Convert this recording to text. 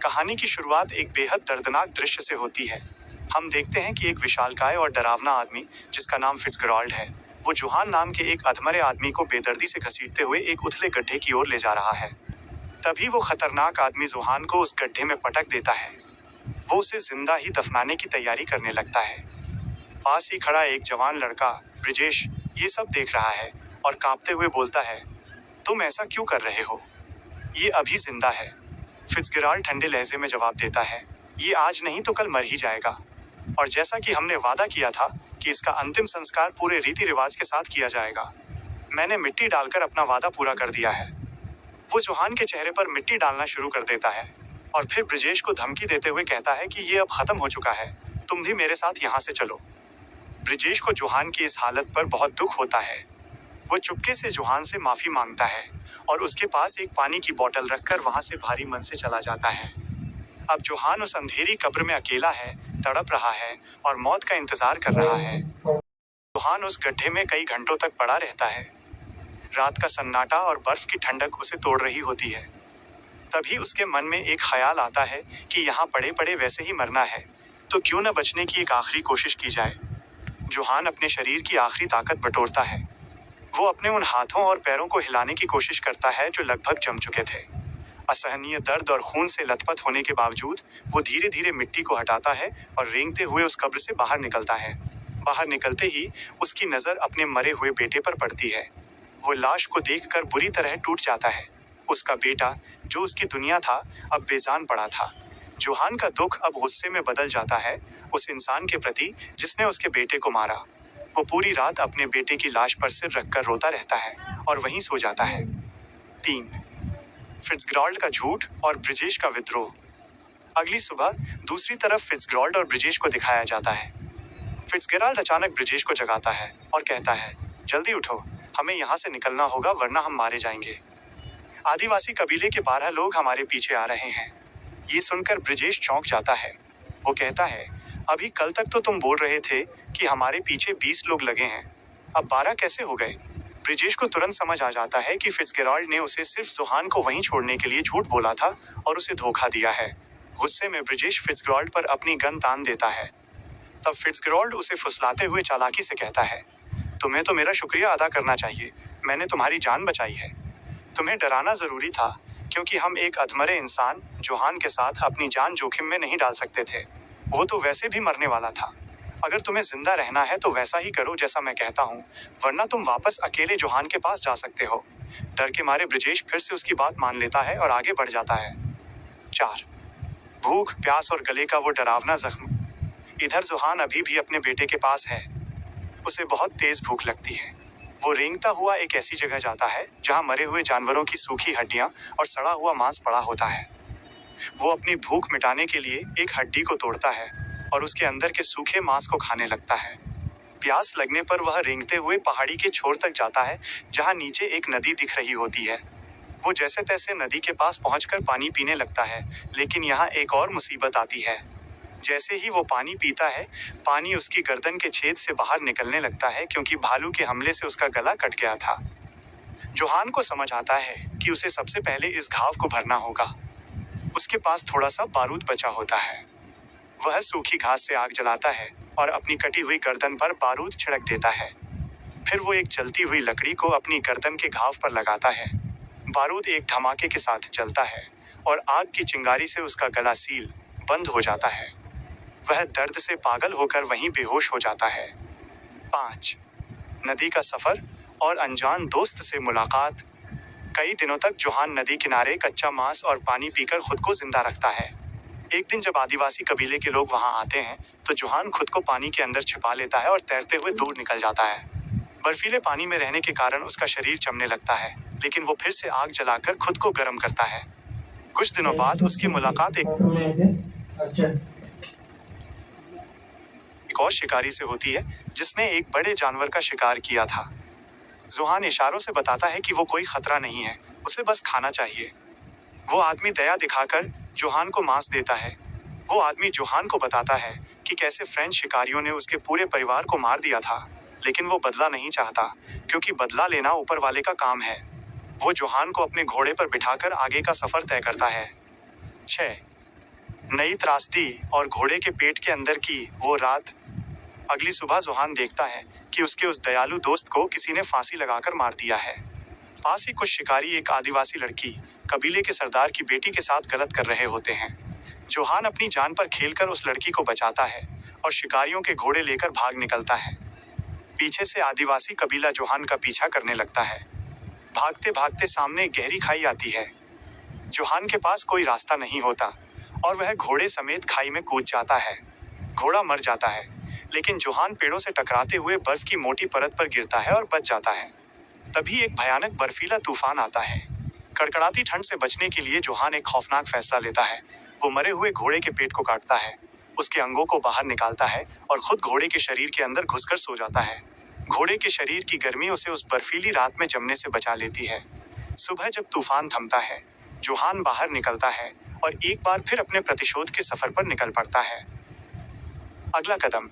कहानी की शुरुआत एक बेहद दर्दनाक दृश्य से होती है। हम देखते हैं कि एक विशालकाय और डरावना आदमी, जिसका नाम फिट्जगेराल्ड है, वो जोहान नाम के एक अधमरे आदमी को बेदर्दी से घसीटते हुए एक उथले गड्ढे की ओर ले जा रहा है। तभी वो खतरनाक आदमी जोहान को उस गड्ढे में पटक देता है। वो उसे जिंदा ही दफनाने की तैयारी करने लगता है। पास ही खड़ा एक जवान लड़का, ब्रिजेश, ये सब देख रहा है और कांपते हुए बोलता है, तुम ऐसा क्यों कर रहे हो? ये अभी जिंदा है। फिट्जगेराल्ड ठंडे लहजे में जवाब देता है, ये आज नहीं तो कल मर ही जाएगा। और जैसा कि हमने वादा किया था कि इसका अंतिम संस्कार पूरे रीति रिवाज के साथ किया जाएगा, मैंने मिट्टी डालकर अपना वादा पूरा कर दिया है। वो जोहान के चेहरे पर मिट्टी डालना शुरू कर देता है और फिर ब्रिजेश को धमकी देते हुए कहता है कि ये अब खत्म हो चुका है, तुम भी मेरे साथ यहाँ से चलो। ब्रिजेश को जोहान की इस हालत पर बहुत दुख होता है। वो चुपके से जोहान से माफी मांगता है और उसके पास एक पानी की बोतल रखकर वहां से भारी मन से चला जाता है। अब जोहान उस अंधेरी कब्र में अकेला है, तड़प रहा है और मौत का इंतजार कर रहा है। जोहान उस गड्ढे में कई घंटों तक पड़ा रहता है। रात का सन्नाटा और बर्फ की ठंडक उसे तोड़ रही होती है। तभी उसके मन में एक ख्याल आता है कि यहाँ पड़े पड़े वैसे ही मरना है, तो क्यों न बचने की एक आखिरी कोशिश की जाए। जोहान अपने शरीर की आखिरी ताकत बटोरता है। वो अपने उन हाथों और पैरों को हिलाने की कोशिश करता है जो लगभग जम चुके थे। असहनीय दर्द और खून से लथपथ होने के बावजूद वो धीरे धीरे मिट्टी को हटाता है और रेंगते हुए उस कब्र से बाहर निकलता है। बाहर निकलते ही उसकी नजर अपने मरे हुए बेटे पर पड़ती है। वो लाश को देखकर बुरी तरह टूट जाता है। उसका बेटा, जो उसकी दुनिया था, अब बेजान पड़ा था। जोहान का दुख अब गुस्से में बदल जाता है, उस इंसान के प्रति जिसने उसके बेटे को मारा। वो पूरी रात अपने बेटे की लाश पर सिर रखकर रोता रहता है और वहीं सो जाता है। 3. फिट्जगेराल्ड का झूठ और ब्रिजेश का विद्रोह। अगली सुबह दूसरी तरफ फिट्जगेराल्ड और ब्रिजेश को दिखाया जाता है। फिट्जगेराल्ड अचानक ब्रिजेश को जगाता है और कहता है, जल्दी उठो, हमें यहाँ से निकलना होगा वरना हम मारे जाएंगे। आदिवासी कबीले के 12 लोग हमारे पीछे आ रहे हैं। ये सुनकर ब्रिजेश चौंक जाता है। वो कहता है, अभी कल तक तो तुम बोल रहे थे कि हमारे पीछे 20 लोग लगे हैं, अब 12 कैसे हो गए? ब्रिजेश को तुरंत समझ आ जाता है कि फिट्जगेराल्ड ने उसे सिर्फ जोहान को वहीं छोड़ने के लिए झूठ बोला था और उसे धोखा दिया है। गुस्से में ब्रिजेश फिट्जगेराल्ड पर अपनी गन तान देता है। तब फिट्जगेराल्ड उसे फुसलाते हुए चालाकी से कहता है, तुम्हें तो मेरा शुक्रिया अदा करना चाहिए, मैंने तुम्हारी जान बचाई है। तुम्हें डराना जरूरी था, क्योंकि हम एक अधमरे इंसान जोहान के साथ अपनी जान जोखिम में नहीं डाल सकते थे। वो तो वैसे भी मरने वाला था। अगर तुम्हें जिंदा रहना है तो वैसा ही करो जैसा मैं कहता हूँ, वरना तुम वापस अकेले जोहान के पास जा सकते हो। डर के मारे ब्रिजेश फिर से उसकी बात मान लेता है और आगे बढ़ जाता है। 4. भूख, प्यास और गले का वो डरावना जख्म। इधर जोहान अभी भी अपने बेटे के पास है। उसे बहुत तेज भूख लगती है। वो रेंगता हुआ एक ऐसी जगह जाता है जहाँ मरे हुए जानवरों की सूखी हड्डियां और सड़ा हुआ मांस पड़ा होता है। वो अपनी भूख मिटाने के लिए एक हड्डी को तोड़ता है और उसके अंदर के सूखे मांस को खाने लगता है। प्यास लगने पर वह रेंगते हुए पहाड़ी के छोर तक जाता है जहाँ नीचे एक नदी दिख रही होती है। वो जैसे तैसे नदी के पास पहुंचकर पानी पीने लगता है, लेकिन यहाँ एक और मुसीबत आती है। जैसे ही वो पानी पीता है, पानी उसकी गर्दन के छेद से बाहर निकलने लगता है क्योंकि भालू के हमले से उसका गला कट गया था। जोहान को समझ आता है कि उसे सबसे पहले इस घाव को भरना होगा। उसके पास थोड़ा सा बारूद बचा होता है। वह सूखी घास से आग जलाता है और अपनी कटी हुई गर्दन पर बारूद छिड़क देता है। फिर वो एक जलती हुई लकड़ी को अपनी गर्दन के घाव पर लगाता है। बारूद एक धमाके के साथ जलता है और आग की चिंगारी से उसका गला सील बंद हो जाता है। वह दर्द से पागल होकर वहीं बेहोश हो जाता है। 5. नदी का सफर और अनजान दोस्त से मुलाकात। कई दिनों तक जोहान नदी किनारे कच्चा मांस और पानी पीकर खुद को जिंदा रखता है। एक दिन जब आदिवासी कबीले के लोग वहां आते हैं तो जोहान खुद को पानी के अंदर छिपा लेता है और तैरते हुए दूर निकल जाता है। बर्फीले पानी में रहने के कारण उसका शरीर चमने लगता है, लेकिन वो फिर से आग जलाकर खुद को गर्म करता है। कुछ दिनों बाद उसकी मुलाकात एक और शिकारी से होती है जिसने एक बड़े जानवर का शिकार किया था। जोहान इशारों से बताता है कि वो कोई खतरा नहीं है, उसे बस खाना चाहिए। वो आदमी दया दिखाकर जोहान को मांस देता है। वो आदमी जोहान को बताता है कि कैसे फ्रेंच शिकारियों ने उसके पूरे परिवार को मार दिया था, लेकिन वो बदला नहीं चाहता क्योंकि बदला लेना ऊपर वाले का काम है। वो जोहान को अपने घोड़े पर बिठाकर आगे का सफर तय करता है। 6. नई त्रासदी और घोड़े के पेट के अंदर की वो रात। अगली सुबह जोहान देखता है कि उसके उस दयालु दोस्त को किसी ने फांसी लगाकर मार दिया है। पास ही कुछ शिकारी एक आदिवासी लड़की कबीले के सरदार की बेटी के साथ गलत कर रहे होते हैं। जोहान अपनी जान पर खेलकर उस लड़की को बचाता है और शिकारियों के घोड़े लेकर भाग निकलता है। पीछे से आदिवासी कबीला जोहान का पीछा करने लगता है। भागते भागते सामने एक गहरी खाई आती है। जोहान के पास कोई रास्ता नहीं होता और वह घोड़े समेत खाई में कूद जाता है। घोड़ा मर जाता है, लेकिन जोहान पेड़ों से टकराते हुए बर्फ की मोटी परत पर गिरता है और बच जाता है। तभी एक भयानक बर्फीला तूफान आता है। कड़कड़ाती ठंड से बचने के लिए जोहान एक खौफनाक फैसला लेता है। वो मरे हुए घोड़े के पेट को काटता है, उसके अंगों को बाहर निकालता है और खुद घोड़े के शरीर के अंदर घुसकर सो जाता है। घोड़े के शरीर की गर्मी उसे उस बर्फीली रात में जमने से बचा लेती है। सुबह जब तूफान थमता है, जोहान बाहर निकलता है और एक बार फिर अपने प्रतिशोध के सफर पर निकल पड़ता है। अगला कदम।